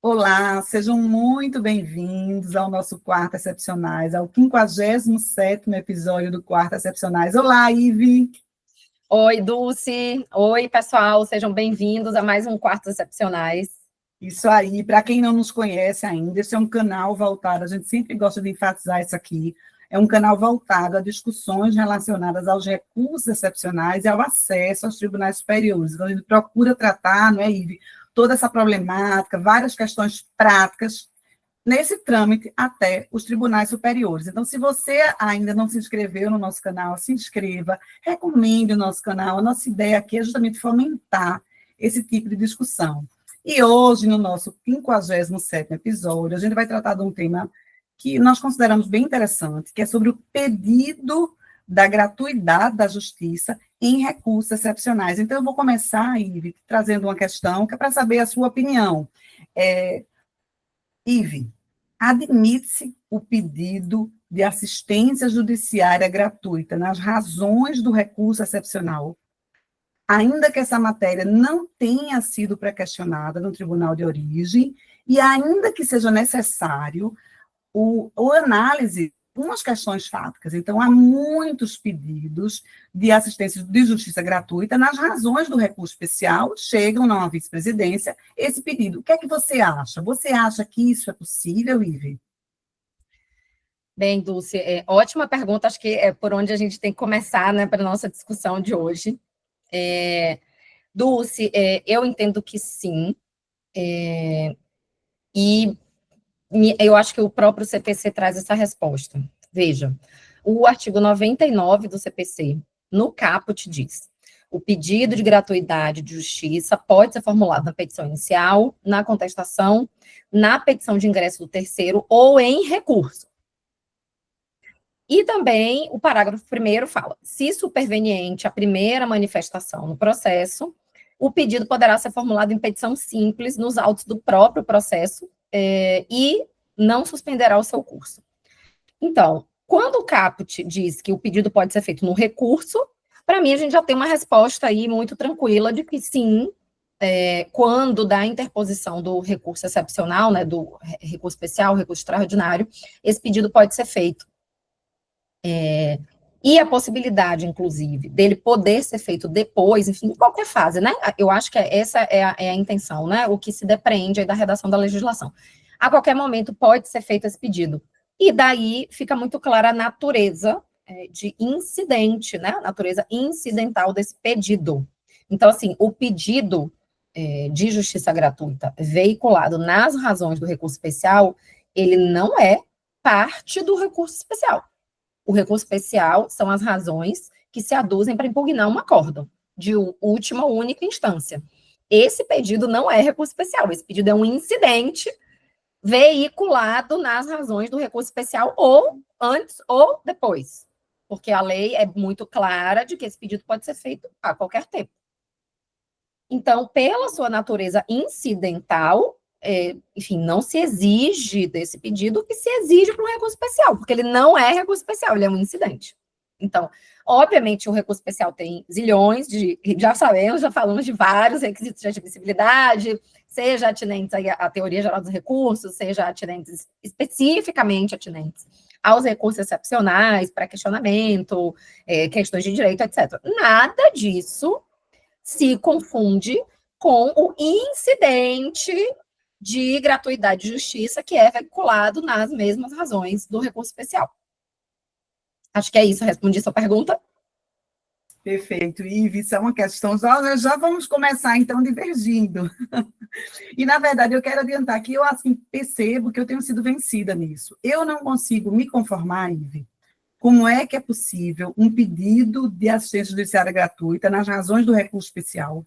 Olá, sejam muito bem-vindos ao nosso Quarta Excepcionais, ao 57º episódio do Quarta Excepcionais. Olá, Ive! Oi, Dulce! Oi, pessoal! Sejam bem-vindos a mais um Quarta Excepcionais. Isso aí, para quem não nos conhece ainda, esse é um canal voltado, a gente sempre gosta de enfatizar isso aqui, é um canal voltado a discussões relacionadas aos recursos excepcionais e ao acesso aos tribunais superiores. Então, a gente procura tratar, não é, Ive, toda essa problemática, várias questões práticas, nesse trâmite até os tribunais superiores. Então, se você ainda não se inscreveu no nosso canal, se inscreva, recomende o nosso canal. A nossa ideia aqui é justamente fomentar esse tipo de discussão. E hoje, no nosso 57º episódio, a gente vai tratar de um tema que nós consideramos bem interessante, que é sobre o pedido da gratuidade da justiça em recursos excepcionais. Então, eu vou começar, Ive, trazendo uma questão que é para saber a sua opinião. Ive, admite-se o pedido de assistência judiciária gratuita nas razões do recurso excepcional, ainda que essa matéria não tenha sido pré-questionada no tribunal de origem, e ainda que seja necessário o análise de umas questões fáticas. Então, há muitos pedidos de assistência de justiça gratuita nas razões do recurso especial, chegam na vice-presidência esse pedido. O que é que você acha? Você acha que isso é possível, Ive? Bem, Dulce, ótima pergunta, acho que é por onde a gente tem que começar, né, para a nossa discussão de hoje. Dulce, eu entendo que sim, e eu acho que o próprio CPC traz essa resposta. Veja, o artigo 99 do CPC, no caput, diz: o pedido de gratuidade de justiça pode ser formulado na petição inicial, na contestação, na petição de ingresso do terceiro ou em recurso. E também o parágrafo 1º fala: se superveniente a primeira manifestação no processo, o pedido poderá ser formulado em petição simples nos autos do próprio processo e não suspenderá o seu curso. Então, quando o caput diz que o pedido pode ser feito no recurso, para mim a gente já tem uma resposta aí muito tranquila de que sim, quando da interposição do recurso excepcional, né, do recurso especial, recurso extraordinário, esse pedido pode ser feito. E a possibilidade, inclusive, dele poder ser feito depois, enfim, em qualquer fase, né? Eu acho que essa é a intenção, né? O que se depreende aí da redação da legislação. A qualquer momento pode ser feito esse pedido. E daí fica muito clara a natureza de incidente, né? A natureza incidental desse pedido. Então, assim, o pedido de justiça gratuita veiculado nas razões do recurso especial, ele não é parte do recurso especial. O recurso especial são as razões que se aduzem para impugnar um acórdão de última ou única instância. Esse pedido não é recurso especial, esse pedido é um incidente veiculado nas razões do recurso especial ou antes ou depois, porque a lei é muito clara de que esse pedido pode ser feito a qualquer tempo. Então, pela sua natureza incidental, enfim, não se exige desse pedido o que se exige para um recurso especial, porque ele não é recurso especial, ele é um incidente. Então, obviamente, o recurso especial tem zilhões já sabemos, já falamos de vários requisitos de admissibilidade, seja atinentes à teoria geral dos recursos, seja atinentes, especificamente atinentes aos recursos excepcionais, para questionamento, questões de direito, etc. Nada disso se confunde com o incidente de gratuidade de justiça que é veiculado nas mesmas razões do recurso especial. Acho que é isso, respondi sua pergunta. Perfeito, Ive, isso é uma questão, já vamos começar, então, divergindo. E, na verdade, eu quero adiantar que eu, assim, percebo que eu tenho sido vencida nisso. Eu não consigo me conformar, Ive, como é que é possível um pedido de assistência judiciária gratuita nas razões do recurso especial,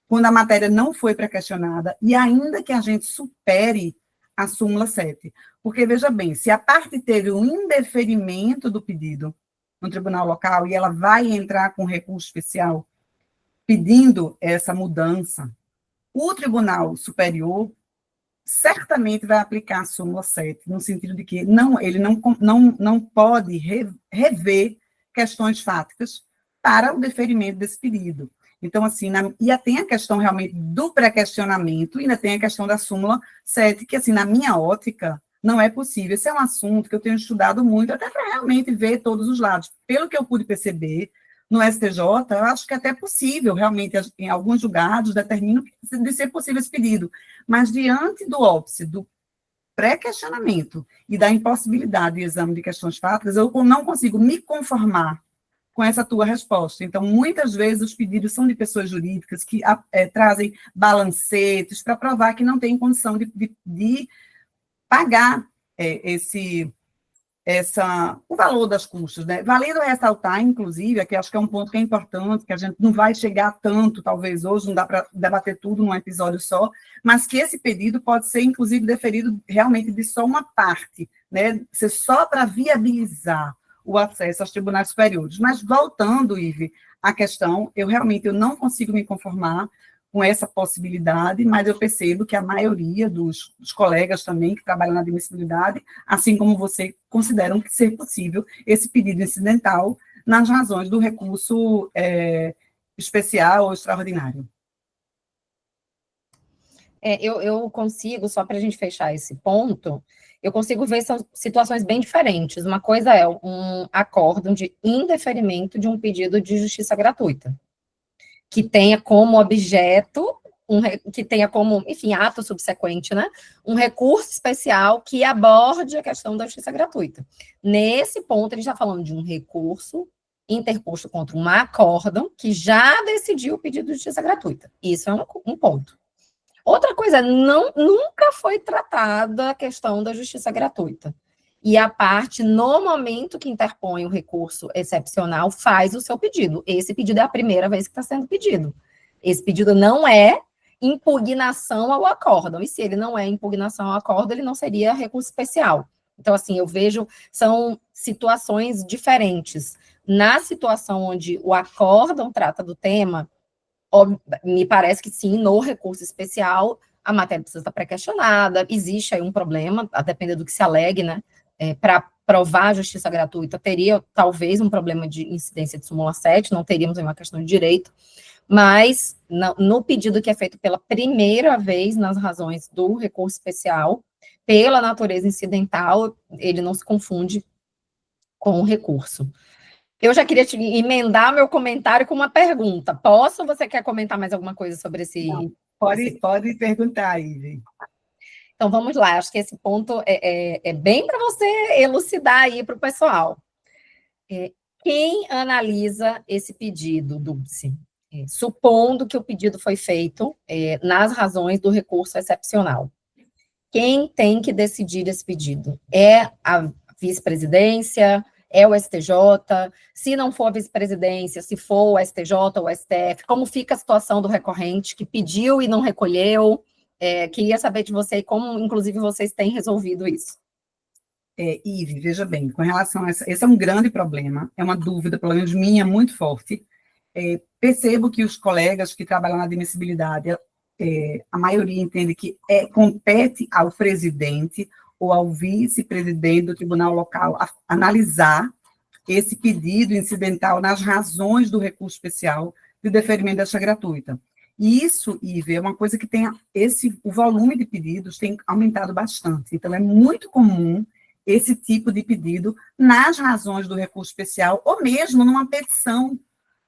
quando a matéria não foi pré-questionada, e ainda que a gente supere a súmula 7. Porque, veja bem, se a parte teve um indeferimento do pedido no tribunal local e ela vai entrar com recurso especial pedindo essa mudança, o tribunal superior certamente vai aplicar a súmula 7, no sentido de que ele não pode rever questões fáticas para o deferimento desse pedido. Então, assim, e tem a questão realmente do pré-questionamento, e ainda tem a questão da súmula 7, que, assim, na minha ótica, não é possível. Esse é um assunto que eu tenho estudado muito, até para realmente ver todos os lados. Pelo que eu pude perceber, no STJ, eu acho que é até possível, realmente, em alguns julgados, determinam de ser possível esse pedido. Mas, diante do óbice, do pré-questionamento e da impossibilidade de exame de questões fáticas, eu não consigo me conformar com essa tua resposta. Então, muitas vezes, os pedidos são de pessoas jurídicas que trazem balancetes para provar que não tem condição de pagar o valor das custas, né? Valendo ressaltar, inclusive, aqui acho que é um ponto que é importante, que a gente não vai chegar tanto, talvez hoje, não dá para debater tudo num episódio só, mas que esse pedido pode ser, inclusive, deferido realmente de só uma parte, né? Ser só para viabilizar o acesso aos tribunais superiores. Mas, voltando, Ive, à questão, eu não consigo me conformar com essa possibilidade, mas eu percebo que a maioria dos colegas também que trabalham na admissibilidade, assim como você, consideram que ser possível esse pedido incidental nas razões do recurso especial ou extraordinário. Eu consigo, só para a gente fechar esse ponto, eu consigo ver são situações bem diferentes. Uma coisa é um acórdão de indeferimento de um pedido de justiça gratuita, que tenha como objeto, que tenha como, enfim, ato subsequente, né? Um recurso especial que aborde a questão da justiça gratuita. Nesse ponto, a gente está falando de um recurso interposto contra um acórdão que já decidiu o pedido de justiça gratuita. Isso é um ponto. Outra coisa, nunca foi tratada a questão da justiça gratuita. E a parte, no momento que interpõe o recurso excepcional, faz o seu pedido. Esse pedido é a primeira vez que está sendo pedido. Esse pedido não é impugnação ao acórdão. E se ele não é impugnação ao acórdão, ele não seria recurso especial. Então, assim, eu vejo, são situações diferentes. Na situação onde o acórdão trata do tema, me parece que sim, no recurso especial, a matéria precisa estar pré-questionada, existe aí um problema, a depender do que se alegue, né? Para provar a justiça gratuita, teria talvez um problema de incidência de súmula 7, não teríamos aí uma questão de direito, mas no pedido que é feito pela primeira vez nas razões do recurso especial, pela natureza incidental, ele não se confunde com o recurso. Eu já queria te emendar meu comentário com uma pergunta. Posso ou você quer comentar mais alguma coisa sobre esse? Não, pode perguntar, Ive. Então, vamos lá. Acho que esse ponto é bem para você elucidar aí para o pessoal. Quem analisa esse pedido, Dulce? Supondo que o pedido foi feito nas razões do recurso excepcional. Quem tem que decidir esse pedido? É a vice-presidência? É o STJ? Se não for a vice-presidência, se for o STJ ou o STF, como fica a situação do recorrente que pediu e não recolheu? Queria saber de você como, inclusive, vocês têm resolvido isso. Ive, veja bem, com relação a esse é um grande problema, é uma dúvida, pelo menos minha, muito forte. Percebo que os colegas que trabalham na admissibilidade, a maioria entende que compete ao presidente ou ao vice-presidente do tribunal local analisar esse pedido incidental nas razões do recurso especial de deferimento da justiça gratuita. E isso, Ive, é uma coisa que o volume de pedidos tem aumentado bastante. Então, é muito comum esse tipo de pedido nas razões do recurso especial, ou mesmo numa petição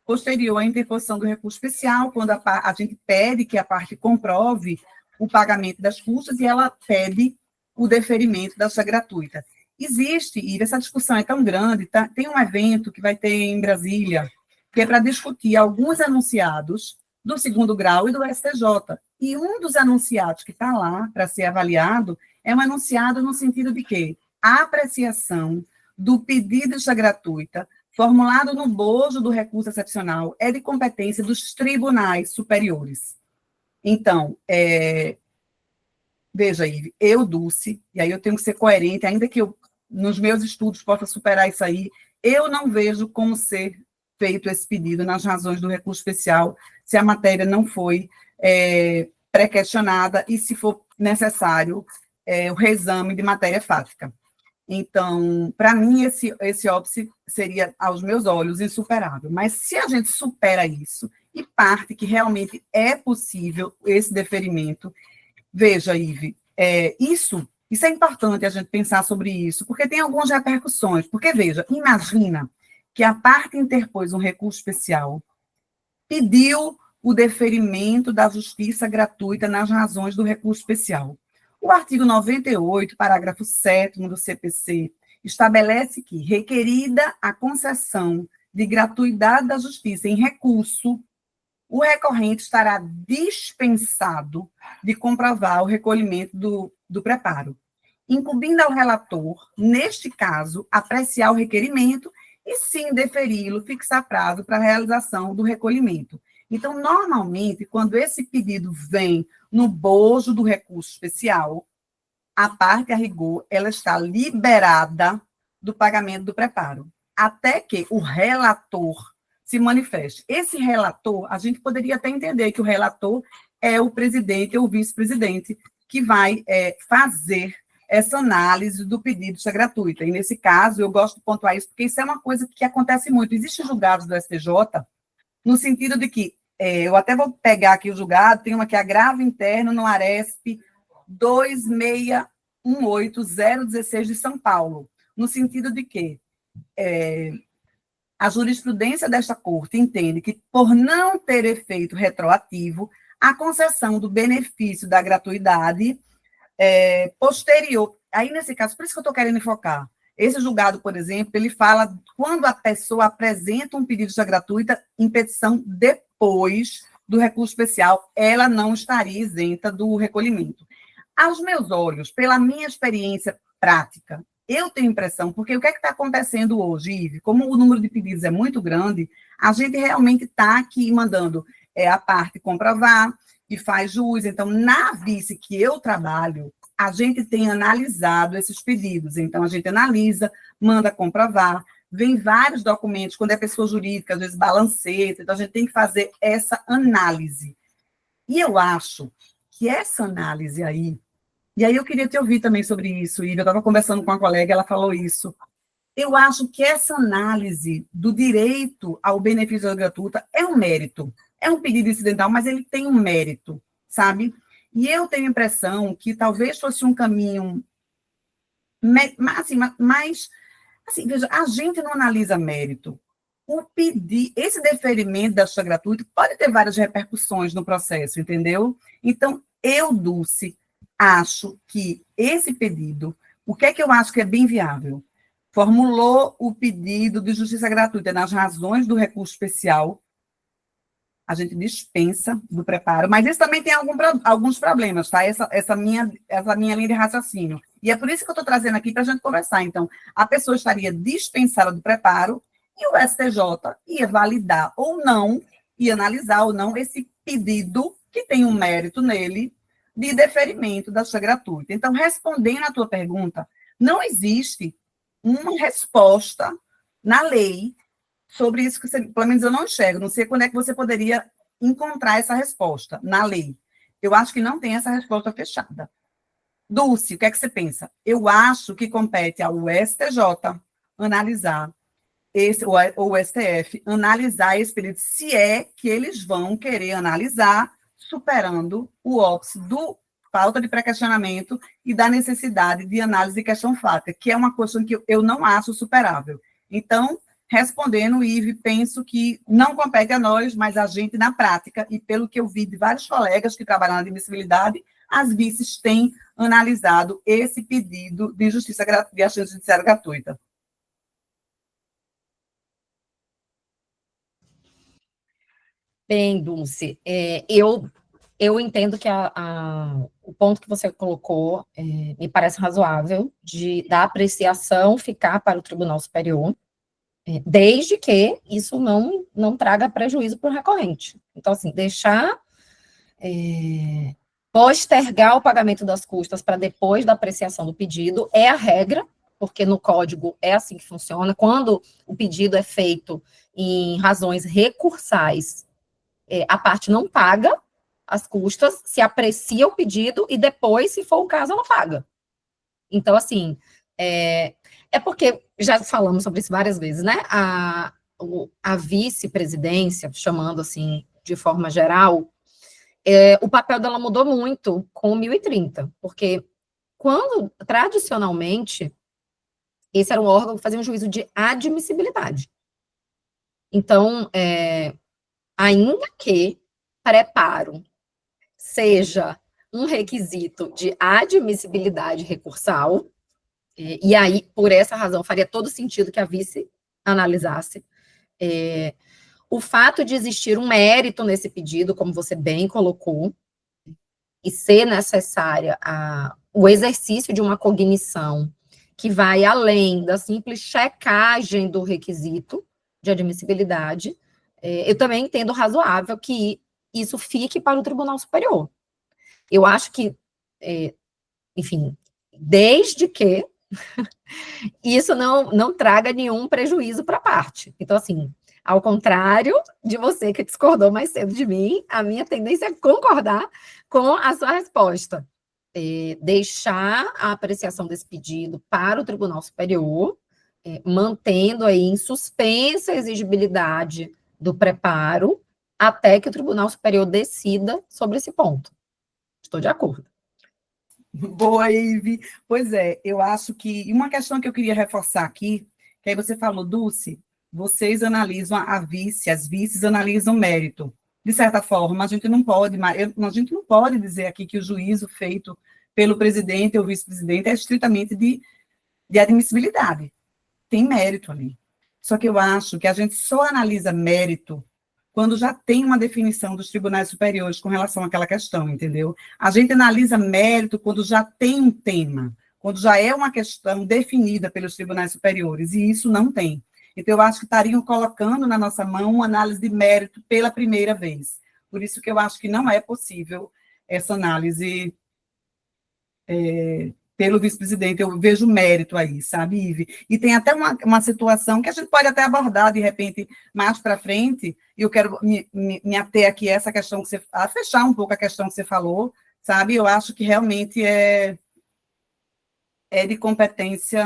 posterior à interposição do recurso especial, quando a gente pede que a parte comprove o pagamento das custas e ela pede o deferimento da justiça gratuita. Existe, e essa discussão é tão grande, tem um evento que vai ter em Brasília, que é para discutir alguns enunciados do segundo grau e do STJ. E um dos enunciados que está lá para ser avaliado é um enunciado no sentido de que a apreciação do pedido de justiça gratuita formulado no bojo do recurso excepcional é de competência dos tribunais superiores. Então, veja, Ive, Dulce, e aí eu tenho que ser coerente, ainda que eu, nos meus estudos, possa superar isso aí, eu não vejo como ser feito esse pedido nas razões do recurso especial, se a matéria não foi pré-questionada e se for necessário o reexame de matéria fática. Então, para mim, esse óbice seria, aos meus olhos, insuperável. Mas se a gente supera isso, e parte que realmente é possível esse deferimento. Veja, Ive, isso é importante a gente pensar sobre isso, porque tem algumas repercussões. Porque, veja, imagina que a parte interpôs um recurso especial, pediu o deferimento da justiça gratuita nas razões do recurso especial. O artigo 98, parágrafo 7º do CPC, estabelece que, requerida a concessão de gratuidade da justiça em recurso, o recorrente estará dispensado de comprovar o recolhimento do preparo, incumbindo ao relator, neste caso, apreciar o requerimento e, sim, deferi-lo, fixar prazo para a realização do recolhimento. Então, normalmente, quando esse pedido vem no bojo do recurso especial, a parte, a rigor, ela está liberada do pagamento do preparo, até que o relator se manifeste. Esse relator, a gente poderia até entender que o relator é o presidente ou o vice-presidente que vai fazer essa análise do pedido de gratuita. E, nesse caso, eu gosto de pontuar isso, porque isso é uma coisa que acontece muito. Existem julgados do STJ, no sentido de que, eu até vou pegar aqui o julgado, tem uma que é agravo interno no ARESP 2618016 de São Paulo, no sentido de que a jurisprudência desta corte entende que, por não ter efeito retroativo, a concessão do benefício da gratuidade posterior. Aí, nesse caso, por isso que eu estou querendo enfocar. Esse julgado, por exemplo, ele fala quando a pessoa apresenta um pedido de gratuita em petição depois do recurso especial, ela não estaria isenta do recolhimento. Aos meus olhos, pela minha experiência prática, eu tenho impressão, porque o que é que está acontecendo hoje, Ive? Como o número de pedidos é muito grande, a gente realmente está aqui mandando a parte comprovar e faz jus. Então, na vice que eu trabalho, a gente tem analisado esses pedidos. Então, a gente analisa, manda comprovar, vem vários documentos, quando é pessoa jurídica, às vezes balanceta, então a gente tem que fazer essa análise. E eu acho que essa análise aí, e aí eu queria te ouvir também sobre isso, Ive, eu estava conversando com uma colega, ela falou isso. Eu acho que essa análise do direito ao benefício gratuito é um mérito. É um pedido incidental, mas ele tem um mérito, sabe? E eu tenho a impressão que talvez fosse um caminho mais... Assim, veja, a gente não analisa mérito. Esse deferimento da justiça gratuita pode ter várias repercussões no processo, entendeu? Então, eu, Dulce, acho que esse pedido, o que é que eu acho que é bem viável? Formulou o pedido de justiça gratuita nas razões do recurso especial, a gente dispensa do preparo, mas isso também tem alguns problemas, tá? Essa minha linha de raciocínio. E é por isso que eu estou trazendo aqui para a gente conversar. Então, a pessoa estaria dispensada do preparo e o STJ ia validar ou não, ia analisar ou não esse pedido que tem um mérito nele de deferimento da justiça gratuita. Então, respondendo à tua pergunta, não existe uma resposta na lei sobre isso que você, pelo menos eu não enxergo, não sei quando é que você poderia encontrar essa resposta na lei. Eu acho que não tem essa resposta fechada. Dulce, o que é que você pensa? Eu acho que compete ao STJ analisar, ou o STF, analisar esse período, se é que eles vão querer analisar, superando o óbice do falta de pré-questionamento e da necessidade de análise de questão fática, que é uma questão que eu não acho superável. Então, respondendo, Ive, penso que não compete a nós, mas a gente na prática, e pelo que eu vi de vários colegas que trabalham na admissibilidade, as vices têm analisado esse pedido de justiça de assistência judiciária gratuita. Bem, Dulce, eu entendo que o ponto que você colocou me parece razoável, da apreciação ficar para o Tribunal Superior, desde que isso não traga prejuízo para o recorrente. Então, assim, deixar postergar o pagamento das custas para depois da apreciação do pedido é a regra, porque no código é assim que funciona. Quando o pedido é feito em razões recursais, a parte não paga as custas, se aprecia o pedido e depois, se for o caso, ela paga. Então, assim, porque já falamos sobre isso várias vezes, né? A vice-presidência, chamando assim de forma geral, o papel dela mudou muito com o 1030, porque quando, tradicionalmente, esse era um órgão que fazia um juízo de admissibilidade. Então, ainda que preparo seja um requisito de admissibilidade recursal, e aí, por essa razão, faria todo sentido que a vice analisasse. O fato de existir um mérito nesse pedido, como você bem colocou, e ser necessária o exercício de uma cognição que vai além da simples checagem do requisito de admissibilidade, eu também entendo razoável que isso fique para o Tribunal Superior. Eu acho que, enfim, desde que isso não traga nenhum prejuízo para a parte. Então, assim, ao contrário de você que discordou mais cedo de mim, a minha tendência é concordar com a sua resposta. Deixar a apreciação desse pedido para o Tribunal Superior, mantendo aí em suspensa a exigibilidade do preparo, até que o Tribunal Superior decida sobre esse ponto. Estou de acordo. Boa, Ive. Pois é, eu acho que uma questão que eu queria reforçar aqui, que aí você falou, Dulce, vocês analisam as vices analisam o mérito. De certa forma, a gente não pode dizer aqui que o juízo feito pelo presidente ou vice-presidente é estritamente de admissibilidade. Tem mérito ali. Só que eu acho que a gente só analisa mérito quando já tem uma definição dos tribunais superiores com relação àquela questão, entendeu? A gente analisa mérito quando já tem um tema, quando já é uma questão definida pelos tribunais superiores, e isso não tem. Então, eu acho que estariam colocando na nossa mão uma análise de mérito pela primeira vez. Por isso que eu acho que não é possível essa análise pelo vice-presidente. Eu vejo mérito aí, sabe, Ive? E tem até uma situação que a gente pode até abordar, de repente, mais para frente, e eu quero me ater aqui a essa questão que você... a fechar um pouco a questão que você falou, sabe? Eu acho que realmente é de competência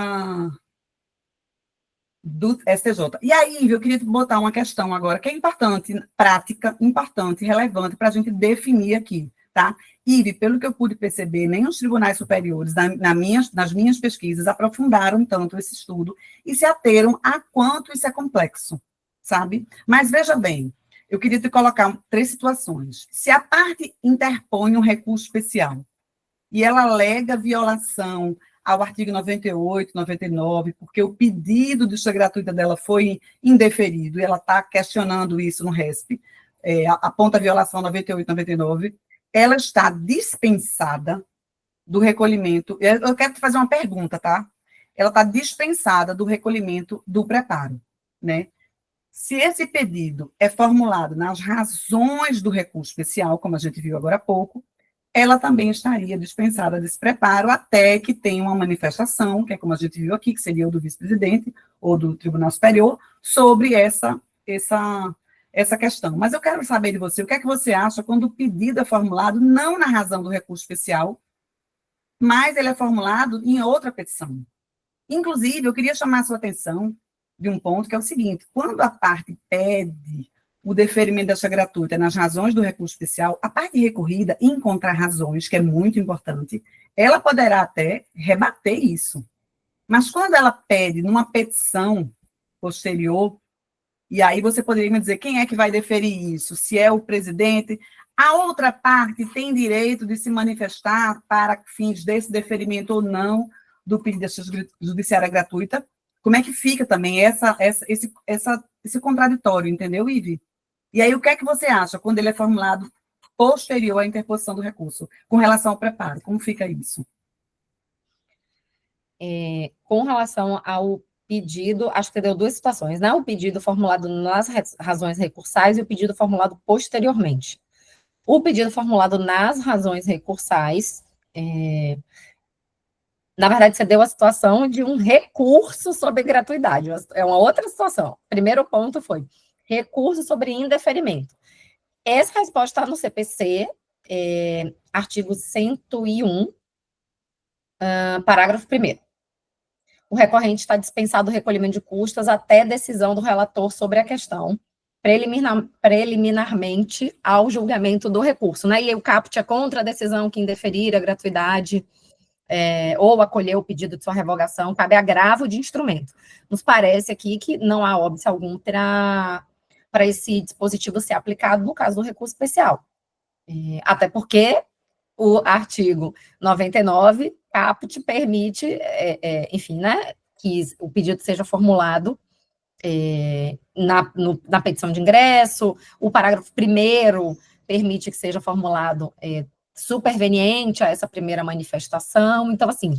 do STJ. E aí, Ive, eu queria te botar uma questão agora, que é importante, prática, importante, relevante, para a gente definir aqui, tá? Ive, pelo que eu pude perceber, nem os tribunais superiores, nas minhas pesquisas, aprofundaram tanto esse estudo e se ateram a quanto isso é complexo, sabe? Mas veja bem, eu queria te colocar 3 situações. Se a parte interpõe um recurso especial e ela alega violação ao artigo 98, 99, porque o pedido de justiça gratuita dela foi indeferido, e ela está questionando isso no RESP, aponta a violação 98, 99, ela está dispensada do recolhimento. Eu quero te fazer uma pergunta, tá? Ela está dispensada do recolhimento do preparo, né? Se esse pedido é formulado nas razões do recurso especial, como a gente viu agora há pouco, ela também estaria dispensada desse preparo até que tenha uma manifestação, que é como a gente viu aqui, que seria o do vice-presidente ou do Tribunal Superior, sobre essa questão. Mas eu quero saber de você, o que é que você acha quando o pedido é formulado não na razão do recurso especial, mas ele é formulado em outra petição? Inclusive, eu queria chamar a sua atenção de um ponto que é o seguinte: quando a parte pede o deferimento da justiça gratuita nas razões do recurso especial, a parte recorrida, em encontrar razões, que é muito importante, ela poderá até rebater isso. Mas quando ela pede numa petição posterior, e aí você poderia me dizer quem é que vai deferir isso? Se é o presidente, a outra parte tem direito de se manifestar para fins desse deferimento ou não do pedido de justiça judiciária gratuita? Como é que fica também esse contraditório, entendeu, Ive? E aí, o que é que você acha quando ele é formulado posterior à interposição do recurso, com relação ao preparo? Como fica isso? Com relação ao pedido, acho que deu 2 situações, né? O pedido formulado nas razões recursais e o pedido formulado posteriormente. O pedido formulado nas razões recursais, na verdade, você deu a situação de um recurso sobre gratuidade, é uma outra situação. Primeiro ponto foi recurso sobre indeferimento. Essa resposta está no CPC, artigo 101, parágrafo 1º. O recorrente está dispensado do recolhimento de custas até decisão do relator sobre a questão. preliminarmente ao julgamento do recurso, né? E o caput é contra a decisão que indeferir a gratuidade ou acolher o pedido de sua revogação, cabe agravo de instrumento. Nos parece aqui que não há óbice algum para esse dispositivo ser aplicado no caso do recurso especial. Até porque o artigo 99, caput, permite, enfim, né, que o pedido seja formulado na petição de ingresso, o parágrafo 1º permite que seja formulado superveniente a essa primeira manifestação. Então, assim,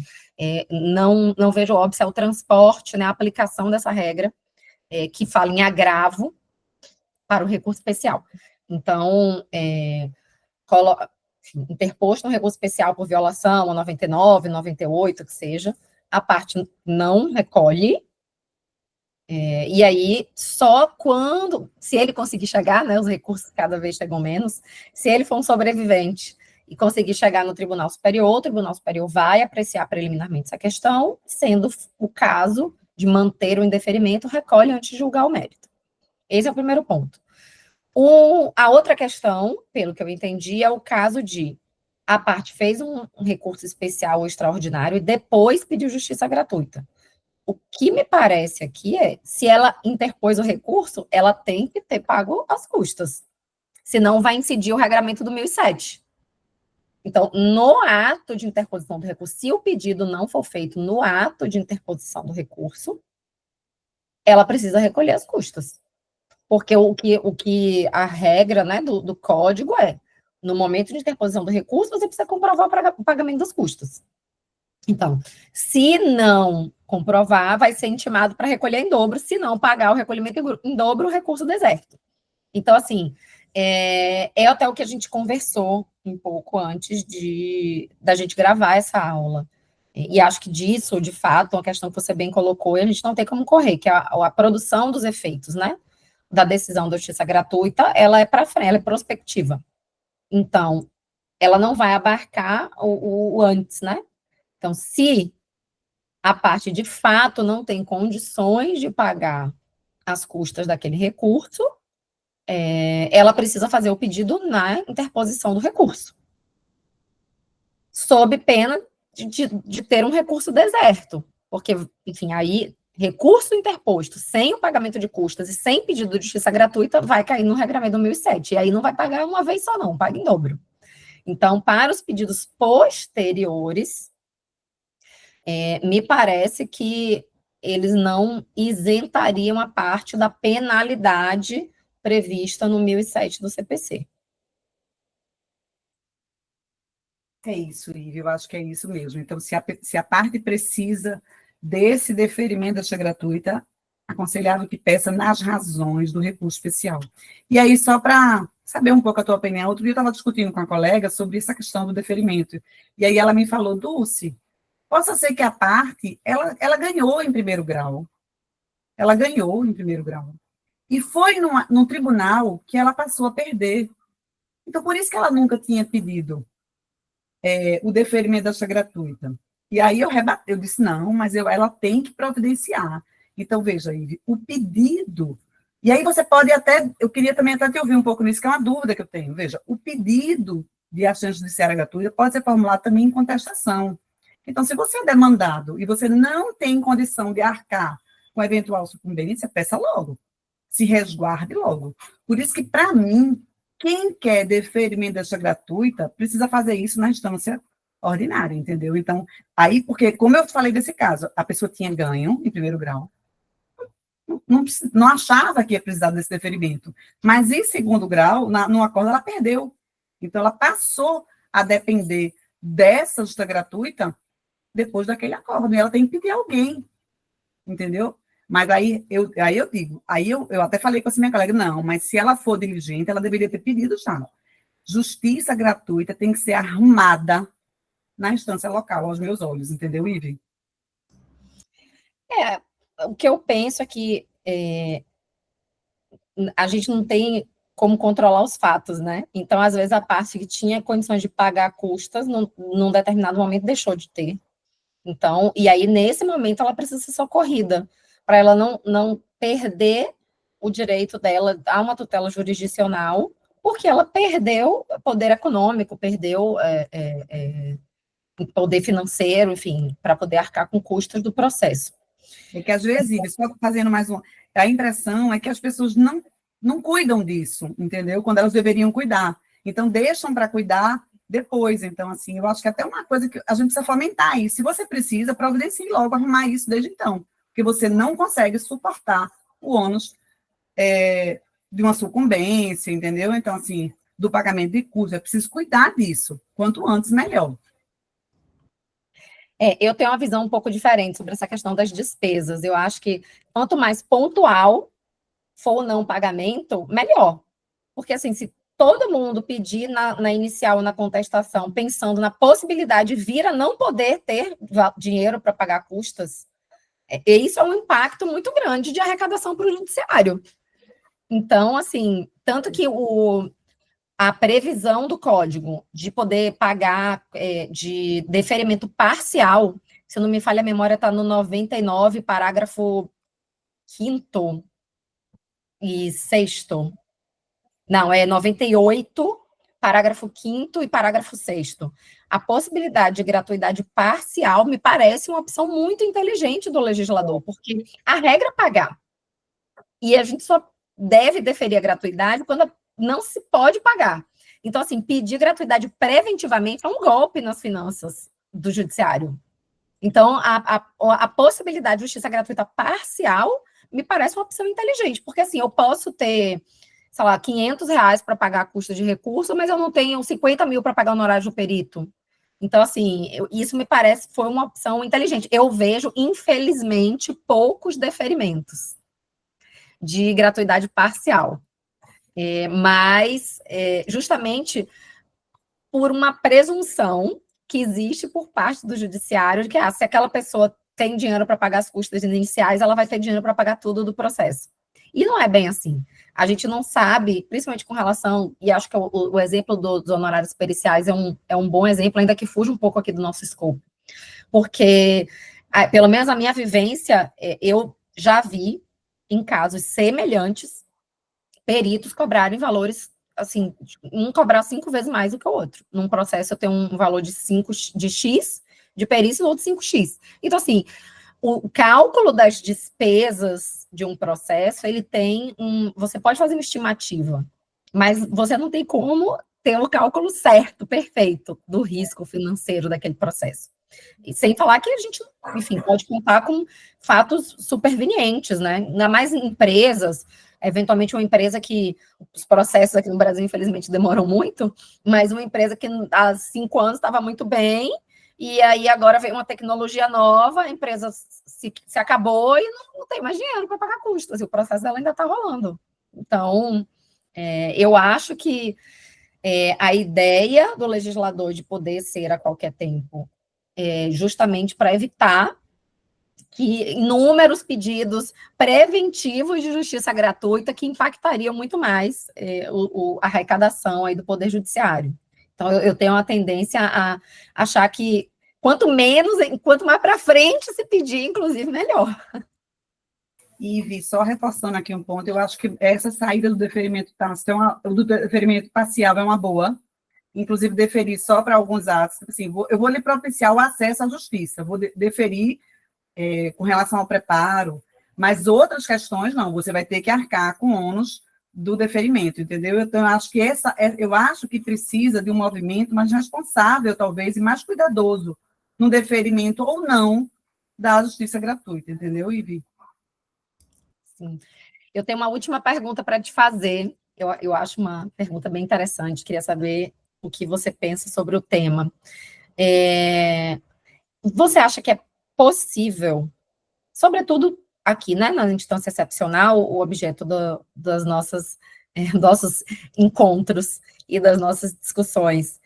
não vejo óbvio ao transporte, né, a aplicação dessa regra, que fala em agravo para o recurso especial. Então, interposto um recurso especial por violação, a 99, 98, que seja, a parte não recolhe, e aí, só quando, se ele conseguir chegar, né, os recursos cada vez chegam menos, se ele for um sobrevivente e conseguir chegar no Tribunal Superior, o Tribunal Superior vai apreciar preliminarmente essa questão, sendo o caso de manter o indeferimento, recolhe antes de julgar o mérito. Esse é o primeiro ponto. A outra questão, pelo que eu entendi, é o caso de a parte fez um recurso especial ou extraordinário e depois pediu justiça gratuita. O que me parece aqui se ela interpôs o recurso, ela tem que ter pago as custas. Senão vai incidir o regramento do 1007. Então, no ato de interposição do recurso, se o pedido não for feito no ato de interposição do recurso, ela precisa recolher as custas. Porque o que a regra, né, do código no momento de interposição do recurso, você precisa comprovar o pagamento das custas. Então, se não comprovar, vai ser intimado para recolher em dobro, se não pagar o recolhimento em dobro, o recurso deserto. Então, assim, até o que a gente conversou um pouco antes da gente gravar essa aula. E acho que disso, de fato, uma questão que você bem colocou, e a gente não tem como correr, que é a produção dos efeitos, né, da decisão da justiça gratuita, ela é para frente, ela é prospectiva. Então, ela não vai abarcar o antes, né? Então, se a parte de fato não tem condições de pagar as custas daquele recurso, ela precisa fazer o pedido na interposição do recurso, sob pena de ter um recurso deserto, porque, enfim, aí, recurso interposto sem o pagamento de custas e sem pedido de justiça gratuita vai cair no regramento do 1007, e aí não vai pagar uma vez só não, paga em dobro. Então, para os pedidos posteriores, me parece que eles não isentariam a parte da penalidade prevista no 1007 do CPC. É isso, Ivy, eu acho que é isso mesmo. Então, se a parte precisa desse deferimento da justiça gratuita, aconselhável que peça nas razões do recurso especial. E aí, só para saber um pouco a tua opinião, outro dia eu estava discutindo com a colega sobre essa questão do deferimento, e aí ela me falou, Dulce, possa ser que a parte, ela ganhou em primeiro grau, e foi num tribunal que ela passou a perder. Então, por isso que ela nunca tinha pedido o deferimento da justiça gratuita. E aí eu disse, não, mas ela tem que providenciar. Então, veja, Ivy, o pedido... E aí você pode até... Eu queria também até te ouvir um pouco nisso, que é uma dúvida que eu tenho. Veja, o pedido de ação judiciária gratuita pode ser formulado também em contestação. Então, se você é demandado e você não tem condição de arcar com eventual sucumbência, peça logo. Se resguarde logo. Por isso que, para mim, quem quer deferimento da justiça gratuita precisa fazer isso na instância ordinária, entendeu? Então, aí, porque, como eu falei desse caso, a pessoa tinha ganho em primeiro grau, não achava que ia precisar desse deferimento, mas em segundo grau, no acordo, ela perdeu. Então, ela passou a depender dessa justiça gratuita depois daquele acordo, e ela tem que pedir alguém, entendeu? Mas aí eu digo, eu até falei com essa minha colega, não, mas se ela for diligente, ela deveria ter pedido já. Justiça gratuita tem que ser arrumada na instância local, aos meus olhos, entendeu, Ivy? O que eu penso é que a gente não tem como controlar os fatos, né? Então, às vezes, a parte que tinha condições de pagar custas, num determinado momento, deixou de ter. Então, e aí, nesse momento, ela precisa ser socorrida, para ela não perder o direito dela a uma tutela jurisdicional, porque ela perdeu poder econômico, perdeu poder financeiro, enfim, para poder arcar com custos do processo. É que, às vezes, só fazendo mais um... A impressão é que as pessoas não cuidam disso, entendeu? Quando elas deveriam cuidar. Então, deixam para cuidar depois. Então, assim, eu acho que até uma coisa que a gente precisa fomentar isso. Se você precisa, providencie logo arrumar isso desde então, porque você não consegue suportar o ônus de uma sucumbência, entendeu? Então, assim, do pagamento de custos, é preciso cuidar disso. Quanto antes, melhor. Eu tenho uma visão um pouco diferente sobre essa questão das despesas. Eu acho que quanto mais pontual for o não pagamento, melhor. Porque, assim, se todo mundo pedir na inicial, na contestação, pensando na possibilidade de vir a não poder ter dinheiro para pagar custas, isso é um impacto muito grande de arrecadação para o judiciário. Então, assim, tanto que a previsão do código de poder pagar de deferimento parcial, se não me falha a memória, está no 99, parágrafo 5º e 6º. Não, é 98, parágrafo 5º e parágrafo 6º. A possibilidade de gratuidade parcial me parece uma opção muito inteligente do legislador, porque a regra é pagar. E a gente só deve deferir a gratuidade quando não se pode pagar. Então, assim, pedir gratuidade preventivamente é um golpe nas finanças do judiciário. Então, a possibilidade de justiça gratuita parcial me parece uma opção inteligente, porque, assim, eu posso ter, sei lá, R$ 500 para pagar a custa de recurso, mas eu não tenho 50 mil para pagar o honorário do perito. Então, assim, isso me parece foi uma opção inteligente. Eu vejo, infelizmente, poucos deferimentos de gratuidade parcial. Mas, justamente por uma presunção que existe por parte do judiciário de que, se aquela pessoa tem dinheiro para pagar as custas iniciais, ela vai ter dinheiro para pagar tudo do processo. E não é bem assim. A gente não sabe, principalmente com relação, e acho que o exemplo dos honorários periciais é um bom exemplo, ainda que fuja um pouco aqui do nosso escopo. Porque, pelo menos a minha vivência, eu já vi, em casos semelhantes, peritos cobrarem valores, assim, um cobrar 5 vezes mais do que o outro. Num processo eu tenho um valor de X de perícia e outro 5X. Então, assim, o cálculo das despesas de um processo, ele tem você pode fazer uma estimativa, mas você não tem como ter o cálculo certo, perfeito, do risco financeiro daquele processo. E sem falar que a gente, enfim, pode contar com fatos supervenientes, né? Ainda mais em empresas, eventualmente uma empresa que os processos aqui no Brasil, infelizmente, demoram muito, mas uma empresa que há 5 anos estava muito bem, e aí agora veio uma tecnologia nova, a empresa se acabou e não tem mais dinheiro para pagar custos, e o processo dela ainda está rolando. Então, eu acho que a ideia do legislador de poder ser a qualquer tempo justamente para evitar que inúmeros pedidos preventivos de justiça gratuita que impactariam muito mais a arrecadação aí do Poder Judiciário. Então, eu tenho uma tendência a achar que quanto mais para frente se pedir, inclusive, melhor. Ive, só reforçando aqui um ponto, eu acho que essa saída do deferimento parcial é uma boa, inclusive deferir só para alguns atos. Assim, eu vou lhe propiciar o acesso à justiça, vou deferir com relação ao preparo, mas outras questões não, você vai ter que arcar com ônus do deferimento, entendeu? Então, eu acho que precisa de um movimento mais responsável, talvez, e mais cuidadoso no deferimento ou não da justiça gratuita, entendeu, Ivi? Sim. Eu tenho uma última pergunta para te fazer. Eu acho uma pergunta bem interessante. Queria saber o que você pensa sobre o tema. Você acha que é possível, sobretudo aqui, né, na instância excepcional, o objeto das nossos encontros e das nossas discussões,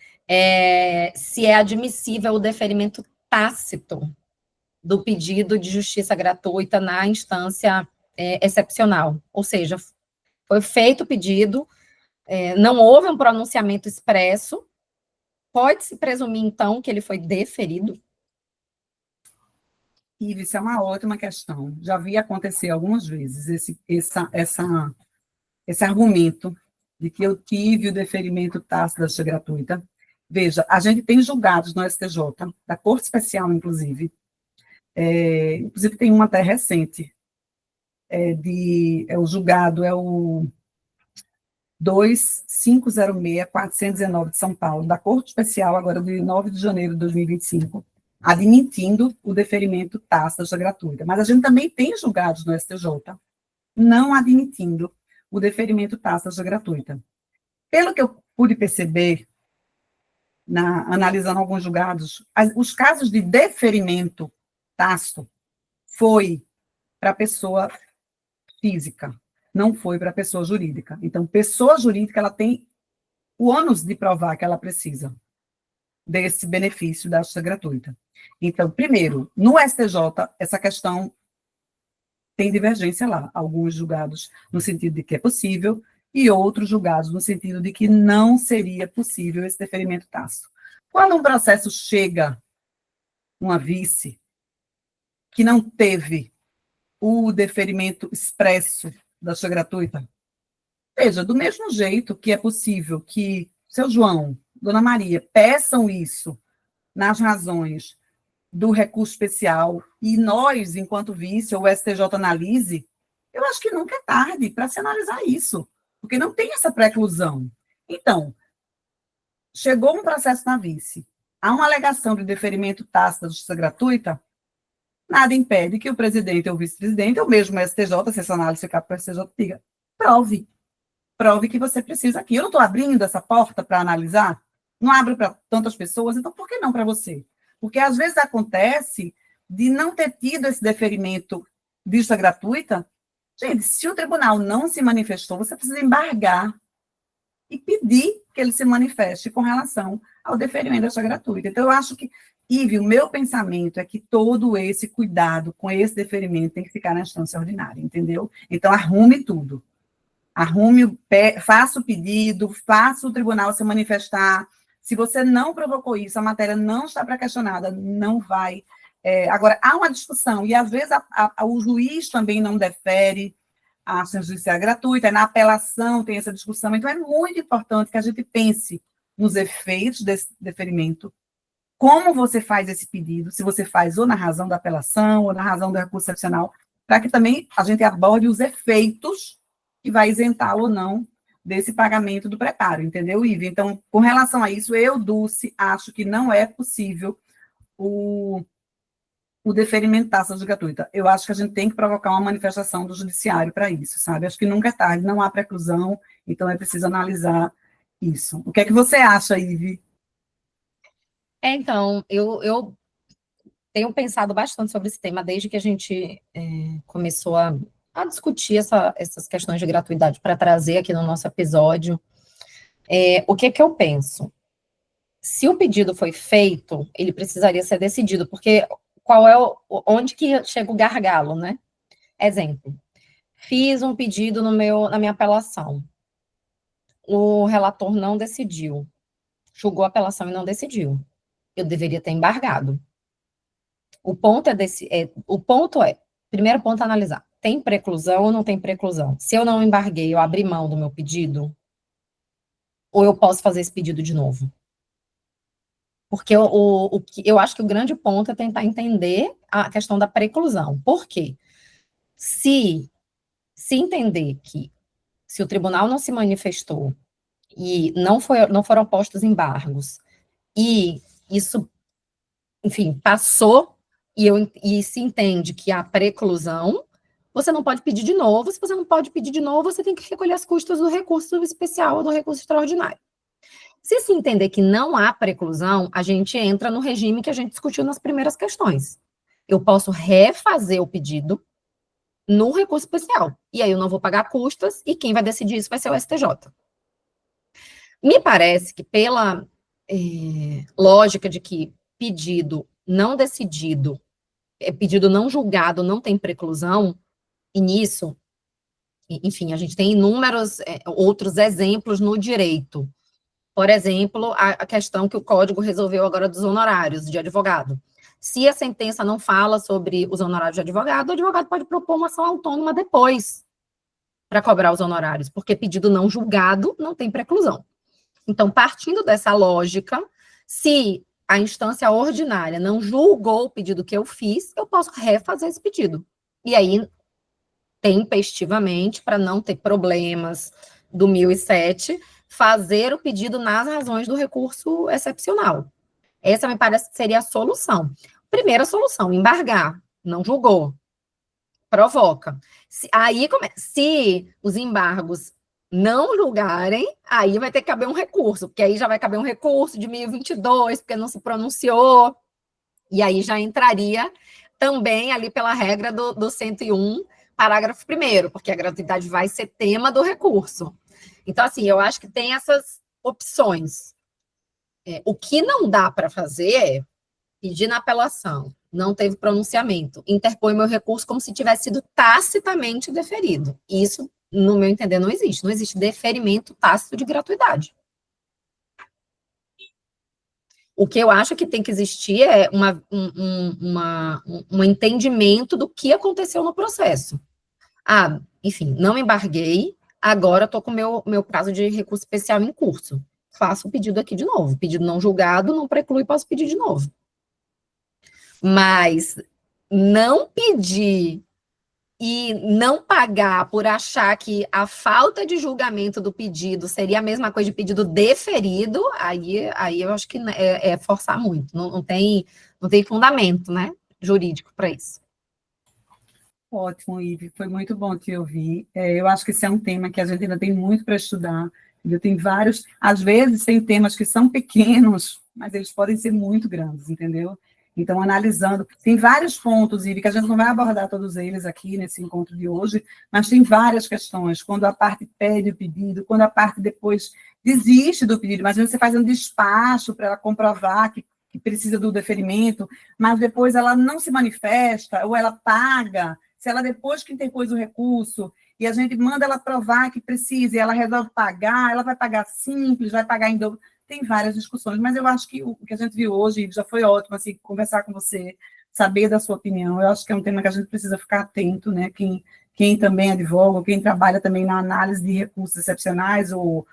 se é admissível o deferimento tácito do pedido de justiça gratuita na instância excepcional, ou seja, foi feito o pedido, não houve um pronunciamento expresso, pode-se presumir, então, que ele foi deferido? E isso é uma ótima questão. Já vi acontecer algumas vezes esse argumento de que eu tive o deferimento tácito da justiça gratuita. Veja, a gente tem julgados no STJ, da Corte Especial, inclusive. Inclusive, tem uma até recente. O julgado é o 2506-419 de São Paulo, da Corte Especial, agora de 9 de janeiro de 2025, admitindo o deferimento tácito da justiça gratuita. Mas a gente também tem julgados no STJ não admitindo o deferimento tácito da justiça gratuita. Pelo que eu pude perceber, analisando alguns julgados, os casos de deferimento tácito foi para a pessoa física, não foi para a pessoa jurídica. Então, pessoa jurídica, ela tem o ônus de provar que ela precisa desse benefício da justiça gratuita. Então, primeiro, no STJ, essa questão tem divergência lá. Alguns julgados no sentido de que é possível e outros julgados no sentido de que não seria possível esse deferimento tácito. Quando um processo chega, uma vice, que não teve o deferimento expresso da justiça gratuita, veja, do mesmo jeito que é possível que seu João, Dona Maria, peçam isso nas razões do recurso especial e nós, enquanto vice, ou o STJ analise, eu acho que nunca é tarde para se analisar isso, porque não tem essa preclusão. Então, chegou um processo na vice, há uma alegação de deferimento tácito da justiça gratuita, nada impede que o presidente ou o vice-presidente, ou mesmo o STJ, se essa análise ficar para o STJ, diga, prove que você precisa aqui. Eu não estou abrindo essa porta para analisar, não abro para tantas pessoas, então por que não para você? Porque às vezes acontece de não ter tido esse deferimento de justiça gratuita. Gente, se o tribunal não se manifestou, você precisa embargar e pedir que ele se manifeste com relação ao deferimento da justiça gratuita. Então, eu acho que, Ive, o meu pensamento é que todo esse cuidado com esse deferimento tem que ficar na instância ordinária, entendeu? Então, arrume tudo. Faça o pedido, faça o tribunal se manifestar. Se você não provocou isso, a matéria não está pré-questionada, não vai. Agora, há uma discussão, e às vezes o juiz também não defere a ação judicial gratuita, na apelação tem essa discussão, então é muito importante que a gente pense nos efeitos desse deferimento, como você faz esse pedido, se você faz ou na razão da apelação, ou na razão do recurso excepcional, para que também a gente aborde os efeitos que vai isentá-lo ou não desse pagamento do preparo, entendeu, Ive? Então, com relação a isso, eu, Dulce, acho que não é possível o deferimento da justiça gratuita. Eu acho que a gente tem que provocar uma manifestação do judiciário para isso, sabe? Acho que nunca é tarde, não há preclusão, então é preciso analisar isso. O que é que você acha, Ive? Então, eu tenho pensado bastante sobre esse tema desde que a gente começou a discutir essas questões de gratuidade para trazer aqui no nosso episódio. O que eu penso? Se o pedido foi feito, ele precisaria ser decidido, porque onde que chega o gargalo, né? Exemplo, fiz um pedido na minha apelação, o relator não decidiu, julgou a apelação e não decidiu, eu deveria ter embargado. Primeiro ponto a analisar, tem preclusão ou não tem preclusão? Se eu não embarguei, eu abri mão do meu pedido, ou eu posso fazer esse pedido de novo? Porque eu acho que o grande ponto é tentar entender a questão da preclusão. Por quê? Se entender que se o tribunal não se manifestou e não foram postos embargos, e isso, enfim, passou, e se entende que há preclusão, você não pode pedir de novo. Se você não pode pedir de novo, você tem que recolher as custas do recurso especial ou do recurso extraordinário. Se se entender que não há preclusão, a gente entra no regime que a gente discutiu nas primeiras questões. Eu posso refazer o pedido no recurso especial. E aí eu não vou pagar custas, e quem vai decidir isso vai ser o STJ. Me parece que pela lógica de que pedido não decidido, pedido não julgado, não tem preclusão, e nisso, enfim, a gente tem inúmeros outros exemplos no direito. Por exemplo, a questão que o Código resolveu agora dos honorários de advogado. Se a sentença não fala sobre os honorários de advogado, o advogado pode propor uma ação autônoma depois para cobrar os honorários, porque pedido não julgado não tem preclusão. Então, partindo dessa lógica, se a instância ordinária não julgou o pedido que eu fiz, eu posso refazer esse pedido. E aí, tempestivamente, para não ter problemas do 1007, fazer o pedido nas razões do recurso excepcional. Essa me parece que seria a solução. Primeira solução, embargar. Não julgou. Provoca. Se os embargos não julgarem, aí vai ter que caber um recurso, porque aí já vai caber um recurso de 1022, porque não se pronunciou, e aí já entraria também ali pela regra do 101, parágrafo 1º, porque a gratuidade vai ser tema do recurso. Então, assim, eu acho que tem essas opções. O que não dá para fazer é pedir na apelação, não teve pronunciamento, interpõe meu recurso como se tivesse sido tacitamente deferido. Isso, no meu entender, não existe. Não existe deferimento tácito de gratuidade. O que eu acho que tem que existir é um entendimento do que aconteceu no processo. Enfim, não embarguei, agora estou com o meu prazo de recurso especial em curso. Faço o pedido aqui de novo. Pedido não julgado, não preclui, posso pedir de novo. Mas não pedir e não pagar por achar que a falta de julgamento do pedido seria a mesma coisa de pedido deferido, aí eu acho que é forçar muito, não tem fundamento, né, jurídico para isso. Ótimo, Ive, foi muito bom te ouvir. Eu acho que esse é um tema que a gente ainda tem muito para estudar. Tem vários, às vezes tem temas que são pequenos, mas eles podem ser muito grandes, entendeu? Então, analisando, tem vários pontos, Ive, que a gente não vai abordar todos eles aqui nesse encontro de hoje, mas tem várias questões, quando a parte pede o pedido, quando a parte depois desiste do pedido, mas você faz um despacho para ela comprovar que precisa do deferimento, mas depois ela não se manifesta, ou ela paga, se ela depois que interpôs o recurso, e a gente manda ela provar que precisa, e ela resolve pagar, ela vai pagar simples, vai pagar em dobro, tem várias discussões, mas eu acho que o que a gente viu hoje já foi ótimo, assim, conversar com você, saber da sua opinião, eu acho que é um tema que a gente precisa ficar atento, né, quem também advoga, quem trabalha também na análise de recursos excepcionais ou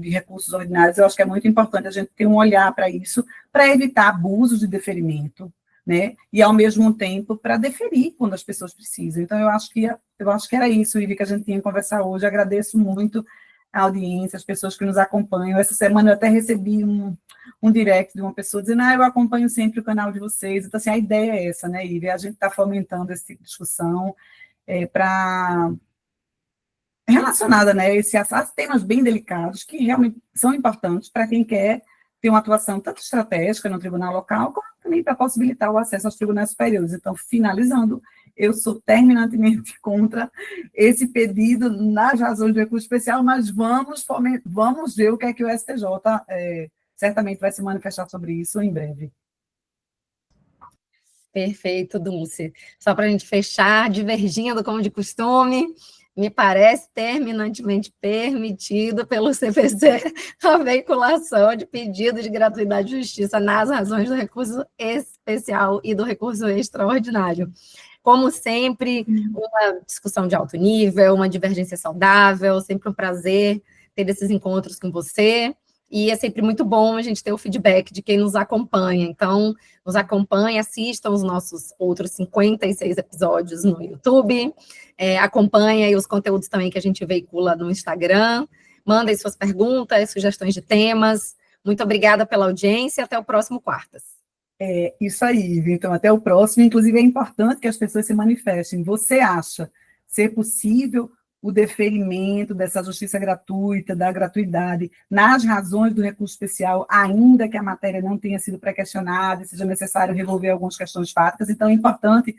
de recursos ordinários, eu acho que é muito importante a gente ter um olhar para isso, para evitar abusos de deferimento, né, e ao mesmo tempo para deferir quando as pessoas precisam. Então, eu acho que era isso, Ivi, que a gente tinha que conversar hoje. Agradeço muito a audiência, as pessoas que nos acompanham. Essa semana eu até recebi um direct de uma pessoa dizendo, eu acompanho sempre o canal de vocês. Então, assim, a ideia é essa, né, Ivi? A gente está fomentando essa discussão para relacionada, né, a temas bem delicados, que realmente são importantes para quem quer ter uma atuação tanto estratégica no tribunal local, como também para possibilitar o acesso aos tribunais superiores. Então, finalizando, eu sou terminantemente contra esse pedido nas razões de recurso especial, mas vamos ver o que é que o STJ certamente vai se manifestar sobre isso em breve. Perfeito, Dulce. Só para a gente fechar, divergindo como de costume, me parece terminantemente permitido pelo CPC a veiculação de pedido de gratuidade de justiça nas razões do recurso especial e do recurso extraordinário. Como sempre, uma discussão de alto nível, uma divergência saudável, sempre um prazer ter esses encontros com você. E é sempre muito bom a gente ter o feedback de quem nos acompanha. Então, nos acompanhe, assistam os nossos outros 56 episódios no YouTube, acompanhe aí os conteúdos também que a gente veicula no Instagram, mandem suas perguntas, sugestões de temas. Muito obrigada pela audiência, até o próximo Quartas. Isso aí, então até o próximo. Inclusive, é importante que as pessoas se manifestem. Você acha ser possível o deferimento dessa justiça gratuita, da gratuidade, nas razões do recurso especial, ainda que a matéria não tenha sido pré-questionada, seja necessário resolver algumas questões fáticas? Então, é importante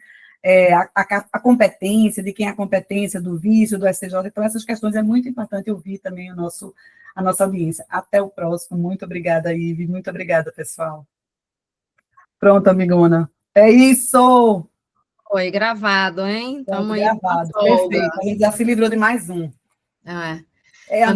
a competência, de quem é a competência, do vício, do STJ. Então, essas questões é muito importante ouvir também a nossa audiência. Até o próximo. Muito obrigada, Ive. Muito obrigada, pessoal. Pronto, amigona. É isso! Foi gravado, hein? Estamos aí. Gravado. Perfeito. A gente já se livrou de mais um.